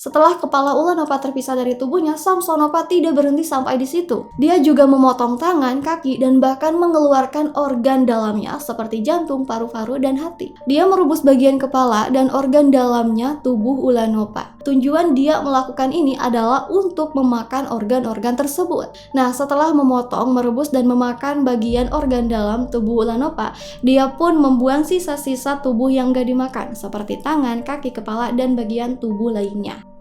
Setelah kepala Ulanova terpisah dari tubuhnya, Samsonova tidak berhenti sampai di situ. Dia juga memotong tangan, kaki, dan bahkan mengeluarkan organ dalamnya seperti jantung, paru-paru, dan hati. Dia merubus bagian kepala dan organ dalamnya tubuh Ulanova. Tujuan dia melakukan ini adalah untuk memakan organ-organ tersebut. Nah, setelah memotong, merebus, dan memakan bagian organ dalam tubuh Ulanova, dia pun membuang sisa-sisa tubuh yang gak dimakan, seperti tangan, kaki, kepala, dan bagian tubuh lainnya.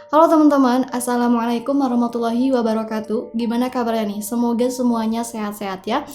Halo teman-teman, Assalamualaikum warahmatullahi wabarakatuh. Gimana kabarnya nih? Semoga semuanya sehat-sehat ya.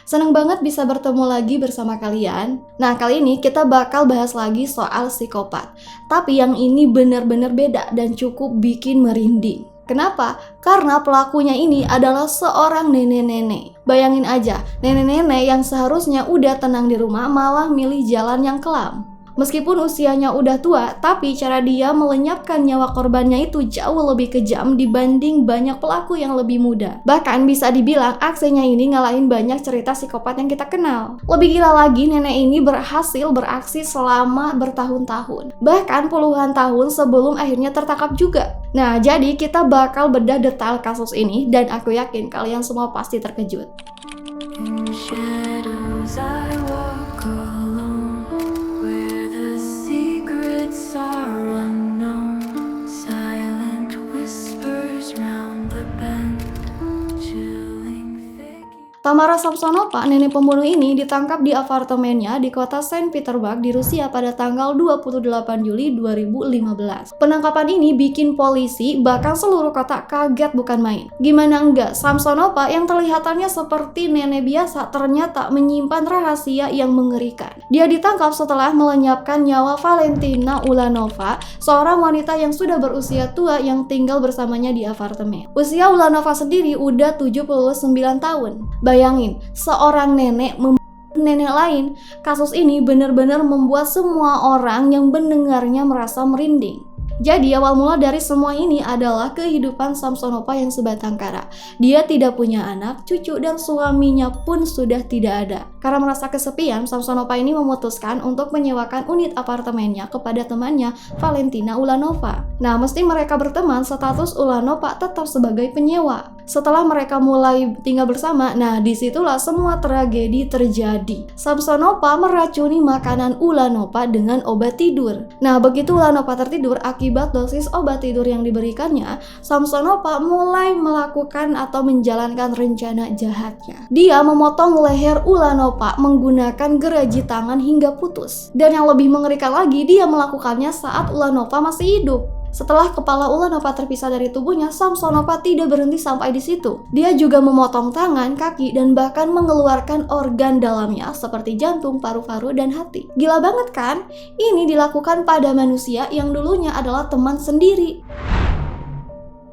Seneng banget bisa bertemu lagi bersama kalian. Nah, kali ini kita bakal bahas lagi soal psikopat. Tapi yang ini benar-benar beda dan cukup bikin merinding. Kenapa? Karena pelakunya ini adalah seorang nenek-nenek. Bayangin aja, nenek-nenek yang seharusnya udah tenang di rumah malah milih jalan yang kelam. Meskipun usianya udah tua, tapi cara dia melenyapkan nyawa korbannya itu jauh lebih kejam dibanding banyak pelaku yang lebih muda. Bahkan bisa dibilang aksinya ini ngalahin banyak cerita psikopat yang kita kenal. Lebih gila lagi, nenek ini berhasil beraksi selama bertahun-tahun. Bahkan puluhan tahun sebelum akhirnya tertangkap juga. Nah, jadi kita bakal bedah detail kasus ini dan aku yakin kalian semua pasti terkejut. Tamara Samsonova, nenek pembunuh ini ditangkap di apartemennya di kota Saint Petersburg di Rusia pada tanggal 28 Juli 2015. Penangkapan ini bikin polisi bahkan seluruh kota kaget bukan main. Gimana enggak, Samsonova yang terlihatannya seperti nenek biasa ternyata menyimpan rahasia yang mengerikan. Dia ditangkap setelah melenyapkan nyawa Valentina Ulanova, seorang wanita yang sudah berusia tua yang tinggal bersamanya di apartemen. Usia Ulanova sendiri udah 79 tahun. Bayangin, seorang nenek membunuh nenek lain. Kasus ini benar-benar membuat semua orang yang mendengarnya merasa merinding. Jadi awal mula dari semua ini adalah kehidupan Samsonova yang sebatang kara. Dia tidak punya anak, cucu, dan suaminya pun sudah tidak ada. Karena merasa kesepian, Samsonova ini memutuskan untuk menyewakan unit apartemennya kepada temannya, Valentina Ulanova. Nah, meski mereka berteman, status Ulanova tetap sebagai penyewa. Setelah mereka mulai tinggal bersama, nah disitulah semua tragedi terjadi. Samsonova meracuni makanan Ulanova dengan obat tidur. Nah, begitu Ulanova tertidur akibat dosis obat tidur yang diberikannya, Samsonova mulai melakukan atau menjalankan rencana jahatnya. Dia memotong leher Ulanova menggunakan geraji tangan hingga putus. Dan yang lebih mengerikan lagi, dia melakukannya saat Ulanova masih hidup. Setelah kepala Ulanova terpisah dari tubuhnya, Samsonova tidak berhenti sampai di situ. Dia juga memotong tangan, kaki, dan bahkan mengeluarkan organ dalamnya seperti jantung, paru-paru, dan hati. Gila banget kan? Ini dilakukan pada manusia yang dulunya adalah teman sendiri.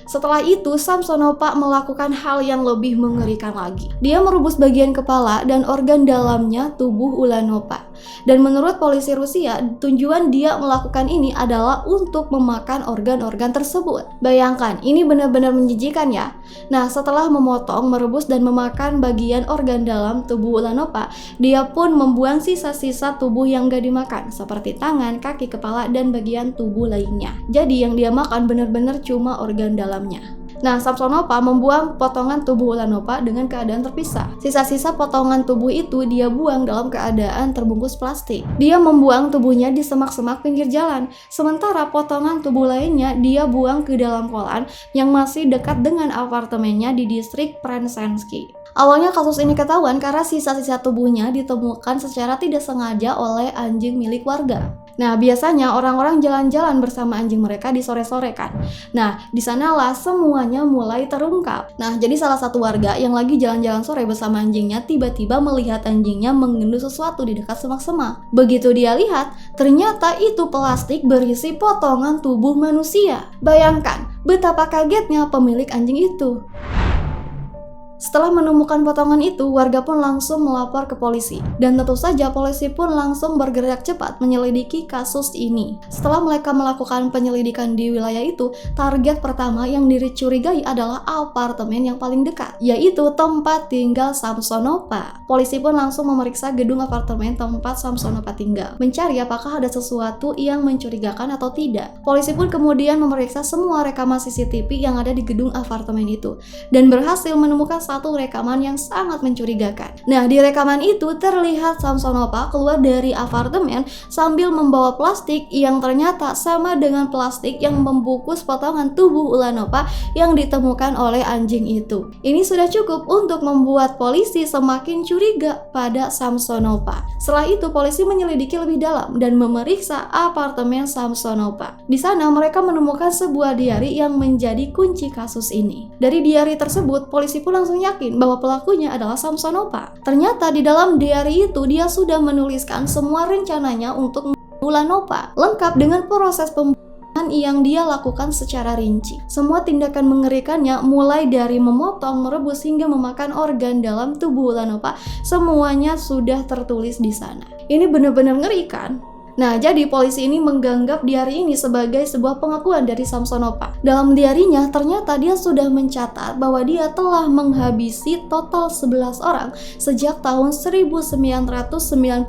Setelah itu, Samsonova melakukan hal yang lebih mengerikan lagi. Dia merubus bagian kepala dan organ dalamnya tubuh Ulanova. Dan menurut polisi Rusia, tujuan dia melakukan ini adalah untuk memakan organ-organ tersebut. Bayangkan, ini benar-benar menjijikan ya. Nah, setelah memotong, merebus, dan memakan bagian organ dalam tubuh Ulanova, dia pun membuang sisa-sisa tubuh yang gak dimakan, seperti tangan, kaki, kepala, dan bagian tubuh lainnya. Jadi yang dia makan benar-benar cuma organ dalamnya. Nah, Samsonova membuang potongan tubuh Ulanova dengan keadaan terpisah. Sisa-sisa potongan tubuh itu dia buang dalam keadaan terbungkus plastik. Dia membuang tubuhnya di semak-semak pinggir jalan. Sementara potongan tubuh lainnya dia buang ke dalam kolam yang masih dekat dengan apartemennya di distrik Prensensky. Awalnya kasus ini ketahuan karena sisa-sisa tubuhnya ditemukan secara tidak sengaja oleh anjing milik warga. Nah, biasanya orang-orang jalan-jalan bersama anjing mereka di sore-sore kan. Nah, di sanalah semuanya mulai terungkap. Nah, jadi salah satu warga yang lagi jalan-jalan sore bersama anjingnya tiba-tiba melihat anjingnya mengendus sesuatu di dekat semak-semak. Begitu dia lihat, ternyata itu plastik berisi potongan tubuh manusia. Bayangkan betapa kagetnya pemilik anjing itu. Setelah menemukan potongan itu, warga pun langsung melapor ke polisi. Dan tentu saja polisi pun langsung bergerak cepat menyelidiki kasus ini. Setelah mereka melakukan penyelidikan di wilayah itu, target pertama yang dicurigai adalah apartemen yang paling dekat, yaitu tempat tinggal Samsonova. Polisi pun langsung memeriksa gedung apartemen tempat Samsonova tinggal, mencari apakah ada sesuatu yang mencurigakan atau tidak. Polisi pun kemudian memeriksa semua rekaman CCTV yang ada di gedung apartemen itu, dan berhasil menemukan satu rekaman yang sangat mencurigakan. Nah, di rekaman itu terlihat Samsonova keluar dari apartemen sambil membawa plastik yang ternyata sama dengan plastik yang membungkus potongan tubuh Ulanova yang ditemukan oleh anjing itu. Ini sudah cukup untuk membuat polisi semakin curiga pada Samsonova. Setelah itu, polisi menyelidiki lebih dalam dan memeriksa apartemen Samsonova. Di sana mereka menemukan sebuah diari yang menjadi kunci kasus ini. Dari diari tersebut, polisi pun langsung yakin bahwa pelakunya adalah Samsonova. Ternyata di dalam diari itu dia sudah menuliskan semua rencananya untuk Ulanova, lengkap dengan proses pembunuhan yang dia lakukan secara rinci. Semua tindakan mengerikannya, mulai dari memotong, merebus hingga memakan organ dalam tubuh Ulanova, semuanya sudah tertulis di sana. Ini benar-benar ngeri kan? Nah, jadi polisi ini menganggap diari ini sebagai sebuah pengakuan dari Samsonova. Dalam diarinya, ternyata dia sudah mencatat bahwa dia telah menghabisi total 11 orang sejak tahun 1995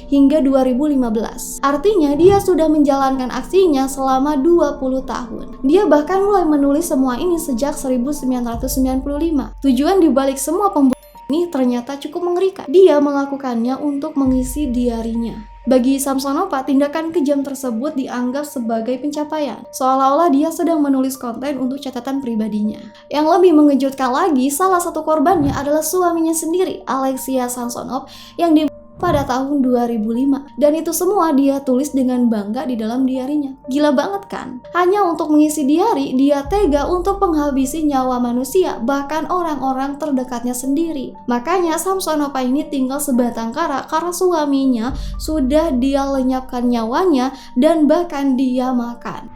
hingga 2015. Artinya, dia sudah menjalankan aksinya selama 20 tahun. Dia bahkan mulai menulis semua ini sejak 1995. Tujuan dibalik semua pembunuhan ini ternyata cukup mengerikan. Dia melakukannya untuk mengisi diarinya. Bagi Samsonova, tindakan kejam tersebut dianggap sebagai pencapaian, seolah-olah dia sedang menulis konten untuk catatan pribadinya. Yang lebih mengejutkan lagi, salah satu korbannya adalah suaminya sendiri, Alexia Samsonov, yang pada tahun 2005, dan itu semua dia tulis dengan bangga di dalam diarinya. Gila banget kan? Hanya untuk mengisi diari, dia tega untuk menghabisi nyawa manusia, bahkan orang-orang terdekatnya sendiri. Makanya Samsonova ini tinggal sebatang kara karena suaminya sudah dia lenyapkan nyawanya dan bahkan dia makan.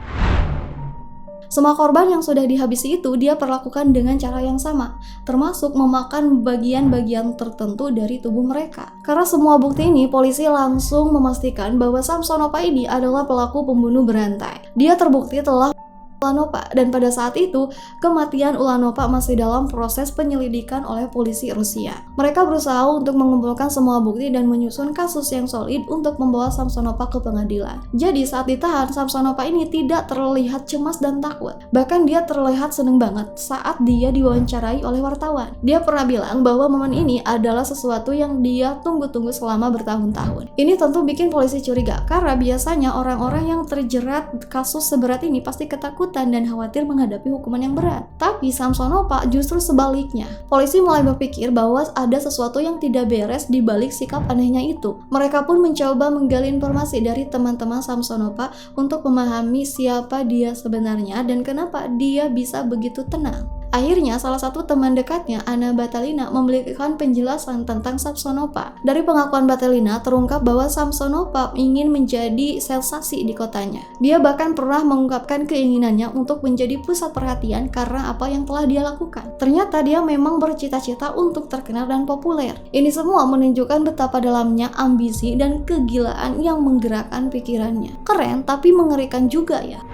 Semua korban yang sudah dihabisi itu dia perlakukan dengan cara yang sama, termasuk memakan bagian-bagian tertentu dari tubuh mereka. Karena semua bukti ini, polisi langsung memastikan bahwa Samsonova ini adalah pelaku pembunuh berantai. Dia terbukti telah Ulanova, dan pada saat itu kematian Ulanova masih dalam proses penyelidikan oleh polisi Rusia. Mereka berusaha untuk mengumpulkan semua bukti dan menyusun kasus yang solid untuk membawa Samsonova ke pengadilan. Jadi saat ditahan, Samsonova ini tidak terlihat cemas dan takut. Bahkan dia terlihat seneng banget saat dia diwawancarai oleh wartawan. Dia pernah bilang bahwa momen ini adalah sesuatu yang dia tunggu-tunggu selama bertahun-tahun. Ini tentu bikin polisi curiga, karena biasanya orang-orang yang terjerat kasus seberat ini pasti ketakutan dan khawatir menghadapi hukuman yang berat. Tapi Samsonova justru sebaliknya. Polisi mulai berpikir bahwa ada sesuatu yang tidak beres di balik sikap anehnya itu. Mereka pun mencoba menggali informasi dari teman-teman Samsonova untuk memahami siapa dia sebenarnya dan kenapa dia bisa begitu tenang. Akhirnya, salah satu teman dekatnya, Anna Batalina, memberikan penjelasan tentang Samsonova. Dari pengakuan Batalina, terungkap bahwa Samsonova ingin menjadi sensasi di kotanya. Dia bahkan pernah mengungkapkan keinginannya untuk menjadi pusat perhatian karena apa yang telah dia lakukan. Ternyata dia memang bercita-cita untuk terkenal dan populer. Ini semua menunjukkan betapa dalamnya ambisi dan kegilaan yang menggerakkan pikirannya. Keren, tapi mengerikan juga ya.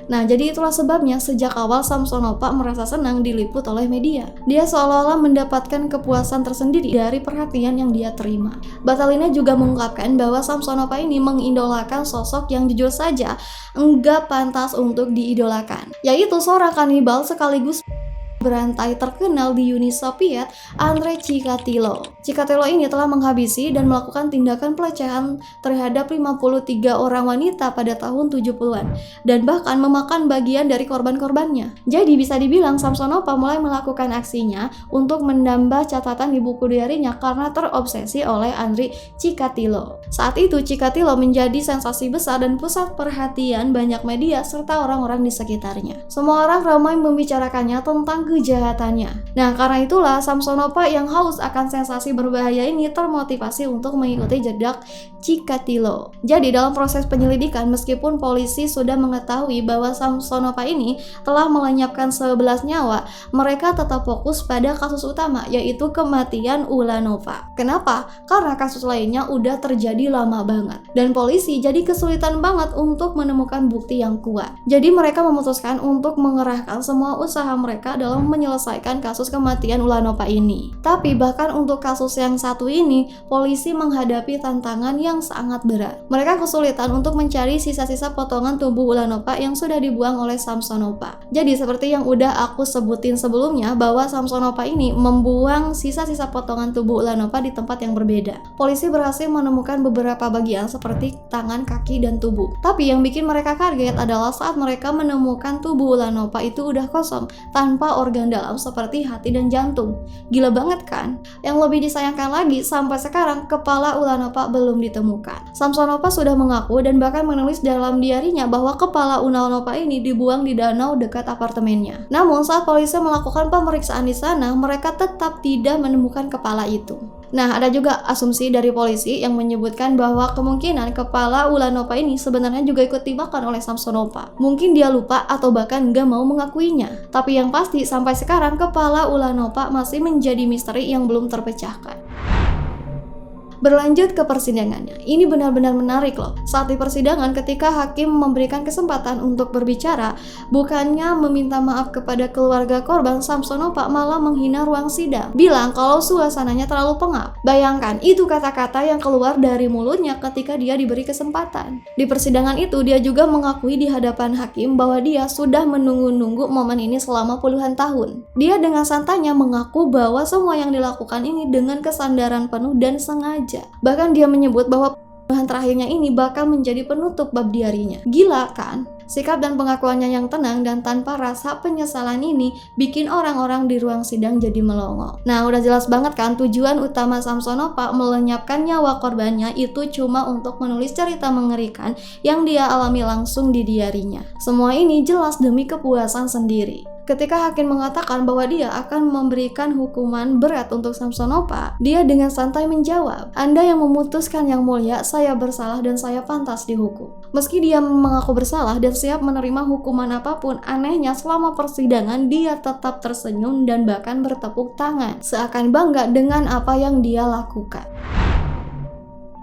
Nah, jadi itulah sebabnya sejak awal Samsonova merasa senang diliput oleh media. Dia seolah-olah mendapatkan kepuasan tersendiri dari perhatian yang dia terima. Batalina juga mengungkapkan bahwa Samsonova ini mengidolakan sosok yang jujur saja enggak pantas untuk diidolakan, yaitu seorang kanibal sekaligus berantai terkenal di Uni Soviet, Andrei Chikatilo. Chikatilo ini telah menghabisi dan melakukan tindakan pelecehan terhadap 53 orang wanita pada tahun 70-an dan bahkan memakan bagian dari korban-korbannya. Jadi bisa dibilang Samsonova mulai melakukan aksinya untuk menambah catatan di buku diarinya karena terobsesi oleh Andrei Chikatilo. Saat itu Chikatilo menjadi sensasi besar dan pusat perhatian banyak media serta orang-orang di sekitarnya. Semua orang ramai membicarakannya tentang kejahatannya. Nah, karena itulah Samsonova yang haus akan sensasi berbahaya ini termotivasi untuk mengikuti jejak Chikatilo. Jadi dalam proses penyelidikan, meskipun polisi sudah mengetahui bahwa Samsonova ini telah melenyapkan 11 nyawa, mereka tetap fokus pada kasus utama, yaitu kematian Ulanova. Kenapa? Karena kasus lainnya udah terjadi lama banget, dan polisi jadi kesulitan banget untuk menemukan bukti yang kuat. Jadi mereka memutuskan untuk mengerahkan semua usaha mereka dalam menyelesaikan kasus kematian Ulanova ini. Tapi bahkan untuk kasus yang satu ini, polisi menghadapi tantangan yang sangat berat. Mereka kesulitan untuk mencari sisa-sisa potongan tubuh Ulanova yang sudah dibuang oleh Samsonova. Jadi seperti yang udah aku sebutin sebelumnya, bahwa Samsonova ini membuang sisa-sisa potongan tubuh Ulanova di tempat yang berbeda. Polisi berhasil menemukan beberapa bagian seperti tangan, kaki, dan tubuh. Tapi yang bikin mereka kaget adalah saat mereka menemukan tubuh Ulanova itu udah kosong, tanpa organ dalam seperti hati dan jantung. Gila banget kan? Yang lebih disayangkan lagi, sampai sekarang kepala Ulanova belum ditemukan. Samsonova sudah mengaku dan bahkan menulis dalam diarinya bahwa kepala Ulanova ini dibuang di danau dekat apartemennya. Namun saat polisi melakukan pemeriksaan di sana, mereka tetap tidak menemukan kepala itu. Nah, ada juga asumsi dari polisi yang menyebutkan bahwa kemungkinan kepala Ulanova ini sebenarnya juga ikut dimakan oleh Samsonova. Mungkin dia lupa atau bahkan nggak mau mengakuinya. Tapi yang pasti sampai sekarang kepala Ulanova masih menjadi misteri yang belum terpecahkan. Berlanjut ke persidangannya, ini benar-benar menarik loh. Saat di persidangan, ketika hakim memberikan kesempatan untuk berbicara, bukannya meminta maaf kepada keluarga korban, Samsonova malah menghina ruang sidang, bilang kalau suasananya terlalu pengap. Bayangkan, itu kata-kata yang keluar dari mulutnya ketika dia diberi kesempatan. Di persidangan itu, dia juga mengakui di hadapan hakim bahwa dia sudah menunggu-nunggu momen ini selama puluhan tahun. Dia dengan santainya mengaku bahwa semua yang dilakukan ini dengan kesandaran penuh dan sengaja. Bahkan dia menyebut bahwa bahan terakhirnya ini bakal menjadi penutup bab diarinya. Gila kan? Sikap dan pengakuannya yang tenang dan tanpa rasa penyesalan ini bikin orang-orang di ruang sidang jadi melongo. Nah, udah jelas banget kan tujuan utama Samsonova melenyapkan nyawa korbannya itu cuma untuk menulis cerita mengerikan yang dia alami langsung di diarinya. Semua ini jelas demi kepuasan sendiri. Ketika hakim mengatakan bahwa dia akan memberikan hukuman berat untuk Samsonova, dia dengan santai menjawab, "Anda yang memutuskan yang mulia, saya bersalah dan saya pantas dihukum." Meski dia mengaku bersalah dan siap menerima hukuman apapun, anehnya selama persidangan dia tetap tersenyum dan bahkan bertepuk tangan, seakan bangga dengan apa yang dia lakukan.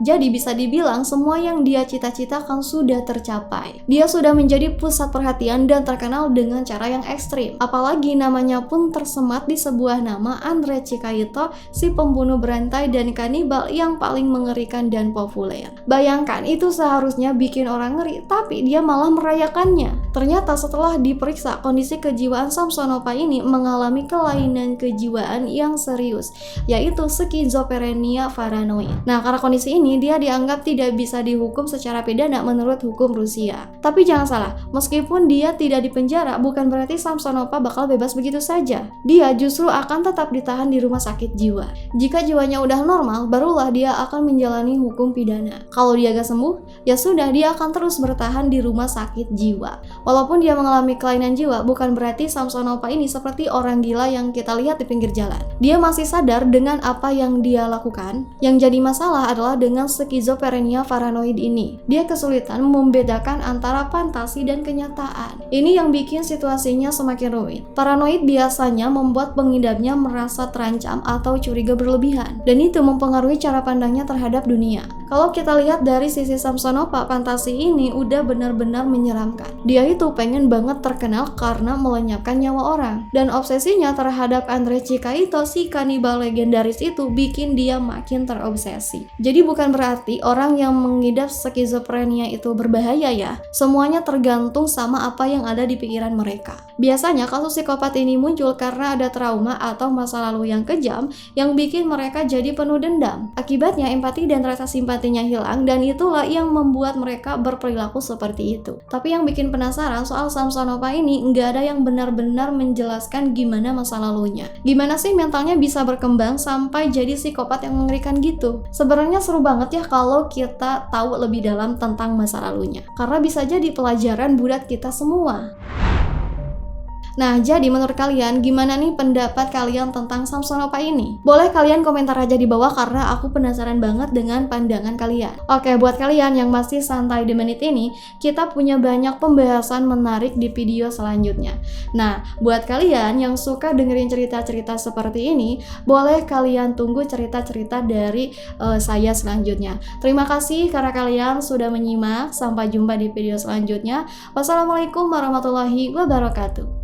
Jadi bisa dibilang semua yang dia cita-citakan sudah tercapai. Dia sudah menjadi pusat perhatian dan terkenal dengan cara yang ekstrim. Apalagi namanya pun tersemat di sebuah nama, Andrei Chikatilo, si pembunuh berantai dan kanibal yang paling mengerikan dan populer. Bayangkan, itu seharusnya bikin orang ngeri, tapi dia malah merayakannya. Ternyata setelah diperiksa, kondisi kejiwaan Samsonova ini mengalami kelainan kejiwaan yang serius, yaitu skizofrenia paranoid. Nah, karena kondisi ini dia dianggap tidak bisa dihukum secara pidana menurut hukum Rusia. Tapi jangan salah, meskipun dia tidak dipenjara, bukan berarti Samsonova bakal bebas begitu saja. Dia justru akan tetap ditahan di rumah sakit jiwa. Jika jiwanya udah normal, barulah dia akan menjalani hukum pidana. Kalau dia gak sembuh, ya sudah, dia akan terus bertahan di rumah sakit jiwa. Walaupun dia mengalami kelainan jiwa, bukan berarti Samsonova ini seperti orang gila yang kita lihat di pinggir jalan. Dia masih sadar dengan apa yang dia lakukan. Yang jadi masalah adalah dengan skizofrenia paranoid ini. Dia kesulitan membedakan antara fantasi dan kenyataan. Ini yang bikin situasinya semakin rumit. Paranoid biasanya membuat pengidapnya merasa terancam atau curiga berlebihan, dan itu mempengaruhi cara pandangnya terhadap dunia. Kalau kita lihat dari sisi Samsonova, fantasi ini udah benar-benar menyeramkan. Dia itu pengen banget terkenal karena melenyapkan nyawa orang, dan obsesinya terhadap Andrei Chikatilo, si kanibal legendaris itu, bikin dia makin terobsesi. Jadi bukan berarti orang yang mengidap skizofrenia itu berbahaya ya. Semuanya tergantung sama apa yang ada di pikiran mereka. Biasanya kasus psikopat ini muncul karena ada trauma atau masa lalu yang kejam yang bikin mereka jadi penuh dendam. Akibatnya empati dan rasa simpatinya hilang, dan itulah yang membuat mereka berperilaku seperti itu. Tapi yang bikin penasaran soal Samsonova ini, nggak ada yang benar-benar menjelaskan gimana masa lalunya. Gimana sih mentalnya bisa berkembang sampai jadi psikopat yang mengerikan gitu? Sebenarnya seru banget ya kalau kita tahu lebih dalam tentang masa lalunya, karena bisa jadi pelajaran buat kita semua. Nah, jadi menurut kalian gimana nih pendapat kalian tentang Samsonova ini? Boleh kalian komentar aja di bawah karena aku penasaran banget dengan pandangan kalian. Oke, buat kalian yang masih santai di menit ini, kita punya banyak pembahasan menarik di video selanjutnya. Nah, buat kalian yang suka dengerin cerita-cerita seperti ini, boleh kalian tunggu cerita-cerita dari saya selanjutnya. Terima kasih karena kalian sudah menyimak. Sampai jumpa di video selanjutnya. Wassalamualaikum warahmatullahi wabarakatuh.